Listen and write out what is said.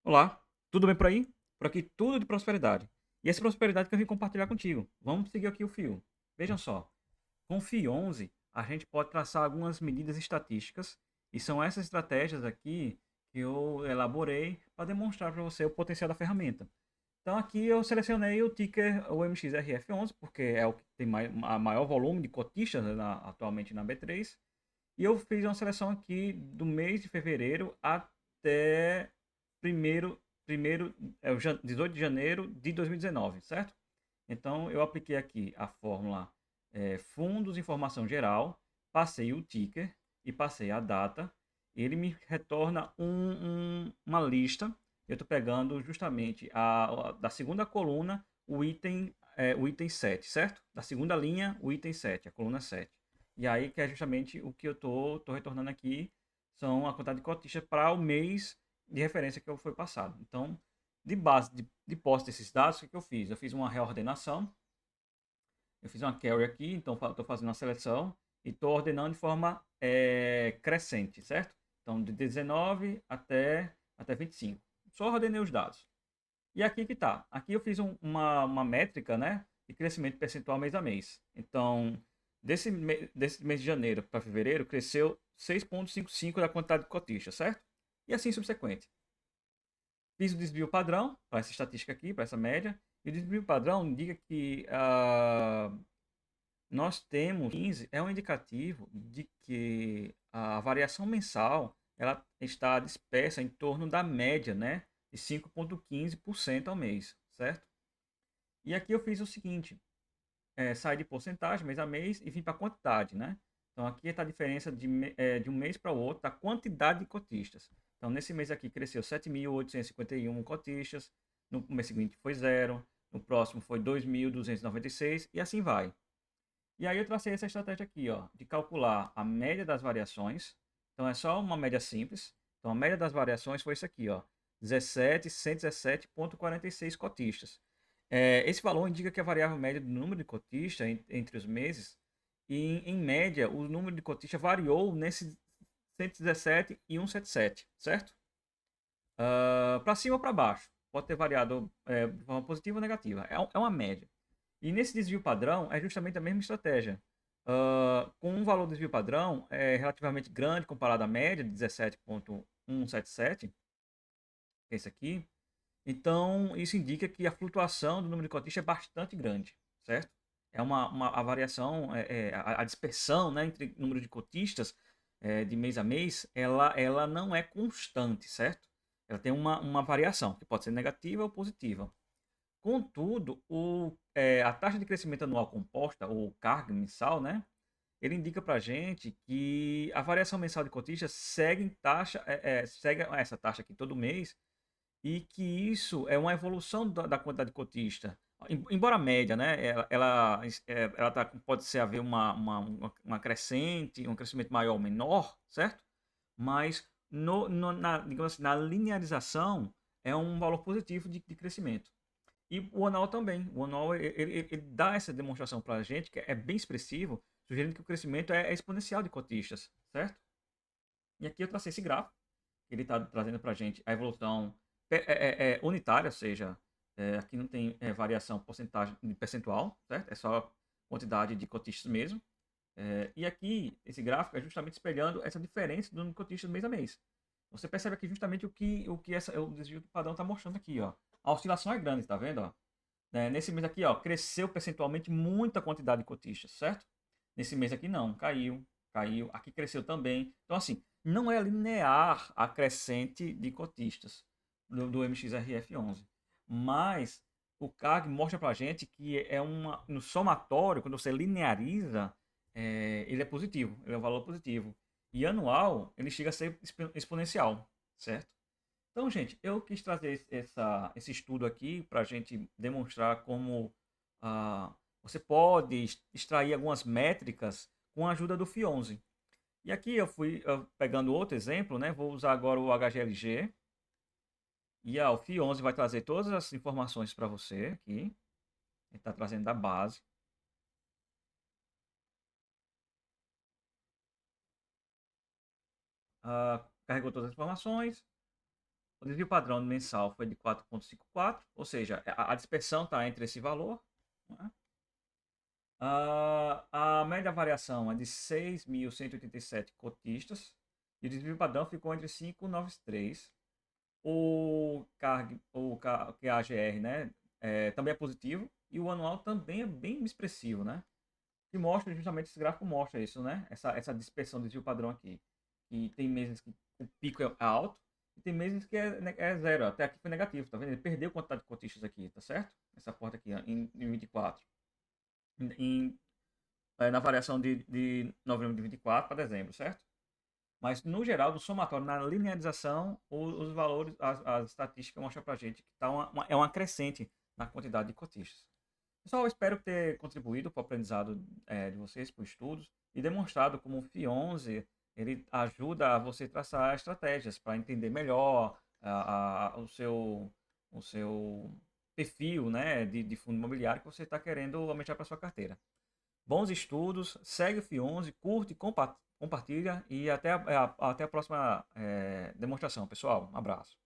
Olá, tudo bem por aí? Por aqui tudo de prosperidade. E essa prosperidade que eu vim compartilhar contigo. Vamos seguir aqui o fio. Vejam só, com o FIO 11 a gente pode traçar algumas medidas estatísticas e são essas estratégias aqui que eu elaborei para demonstrar para você o potencial da ferramenta. Então aqui eu selecionei o ticker, o MXRF11, porque é o que tem a maior volume de cotistas, né, atualmente na B3. E eu fiz uma seleção aqui do mês de fevereiro até primeiro, primeiro, 18 de janeiro de 2019, certo? Então eu apliquei aqui a fórmula fundos, informação geral, passei o ticker e passei a data. Ele me retorna uma lista. Eu estou pegando justamente da segunda coluna o item 7, certo? Da segunda linha, o item 7, a coluna 7. E aí que é justamente o que eu tô retornando aqui, são a quantidade de cotistas para o mês de referência que foi passado. Então, de base, de posse desses dados, o que eu fiz? Eu fiz uma reordenação, eu fiz uma carry aqui, então estou fazendo uma seleção e estou ordenando de forma crescente, certo? Então, de 19 até 25. Só ordenei os dados. E aqui que tá. Aqui eu fiz uma métrica, né, de crescimento percentual mês a mês. Então, desse mês de janeiro para fevereiro, cresceu 6,55 da quantidade de cotistas, certo? E assim subsequente. Fiz o desvio padrão para essa estatística aqui, para essa média. E o desvio padrão indica que nós temos 15, é um indicativo de que a variação mensal ela está dispersa em torno da média, né, de 5,15% ao mês, certo? E aqui eu fiz o seguinte, saí de porcentagem mês a mês e vim para quantidade, né? Então aqui está a diferença de um mês para o outro da quantidade de cotistas. Então nesse mês aqui cresceu 7.851 cotistas, no mês seguinte foi zero, no próximo foi 2.296 e assim vai. E aí eu tracei essa estratégia aqui, ó, de calcular a média das variações. Então é só uma média simples. Então a média das variações foi isso aqui, ó, 17.117,46 cotistas. Esse valor indica que a variável média do número de cotistas entre os meses, e em média o número de cotistas variou nesse 117 e 177, certo? Para cima ou para baixo. Pode ter variado de forma positiva ou negativa. É uma média. E nesse desvio padrão é justamente a mesma estratégia. Com um valor de desvio padrão relativamente grande comparado à média de 17,177, que é esse aqui, então isso indica que a flutuação do número de cotistas é bastante grande, certo? É a variação, a dispersão, né, entre número de cotistas de mês a mês, ela não é constante, certo? Ela tem uma variação, que pode ser negativa ou positiva. Contudo, a taxa de crescimento anual composta, ou carga mensal, né? Ele indica para a gente que a variação mensal de cotistas segue essa taxa aqui todo mês e que isso é uma evolução da quantidade de cotista. Embora a média, né? Pode ser haver uma crescente, um crescimento maior ou menor, certo? Mas digamos assim, na linearização é um valor positivo de crescimento. E o anual também. O anual ele dá essa demonstração para a gente, que é bem expressivo, sugerindo que o crescimento é exponencial de cotistas, certo? E aqui eu tracei esse gráfico, ele está trazendo para a gente a evolução unitária, ou seja, aqui não tem variação porcentagem de percentual, certo? É só quantidade de cotistas mesmo. E aqui, esse gráfico é justamente espelhando essa diferença do número de cotistas mês a mês. Você percebe aqui justamente o desvio do padrão está mostrando aqui, ó. A oscilação é grande, tá vendo? Ó? Nesse mês aqui, ó, cresceu percentualmente muita quantidade de cotistas, certo? Nesse mês aqui não, caiu, caiu. Aqui cresceu também. Então, assim, não é linear a crescente de cotistas do MXRF11. Mas o CAG mostra pra gente que no somatório, quando você lineariza, ele é positivo, ele é um valor positivo. E anual, ele chega a ser exponencial, certo? Então, gente, eu quis trazer esse estudo aqui para a gente demonstrar como você pode extrair algumas métricas com a ajuda do FIONZE. E aqui eu fui pegando outro exemplo, né? Vou usar agora o HGLG. E o FIONZE vai trazer todas as informações para você aqui. Ele está trazendo da base. Carregou todas as informações. O desvio padrão mensal foi de 4,54, ou seja, a dispersão está entre esse valor, né? A média variação é de 6.187 cotistas e o desvio padrão ficou entre 593. O QAGR, né, também é positivo e o anual também é bem expressivo, né? Que mostra justamente esse gráfico mostra isso, né? Essa dispersão do desvio padrão aqui. E tem meses que o pico é alto e tem meses que é zero. Até aqui foi negativo, tá vendo? Ele perdeu quantidade de cotistas aqui, tá certo? Essa porta aqui, ó, em 24. Na variação de novembro de 24 para dezembro, certo? Mas, no geral, do somatório, na linearização, os valores, as estatísticas mostram para a gente que tá é uma crescente na quantidade de cotistas. Pessoal, eu espero ter contribuído para o aprendizado de vocês, para os estudos, e demonstrado como o FI11 ele ajuda a você traçar estratégias para entender melhor o seu perfil, né, de fundo imobiliário que você está querendo aumentar para sua carteira. Bons estudos, segue o FI11, curte, compartilha e até a próxima demonstração, pessoal. Um abraço.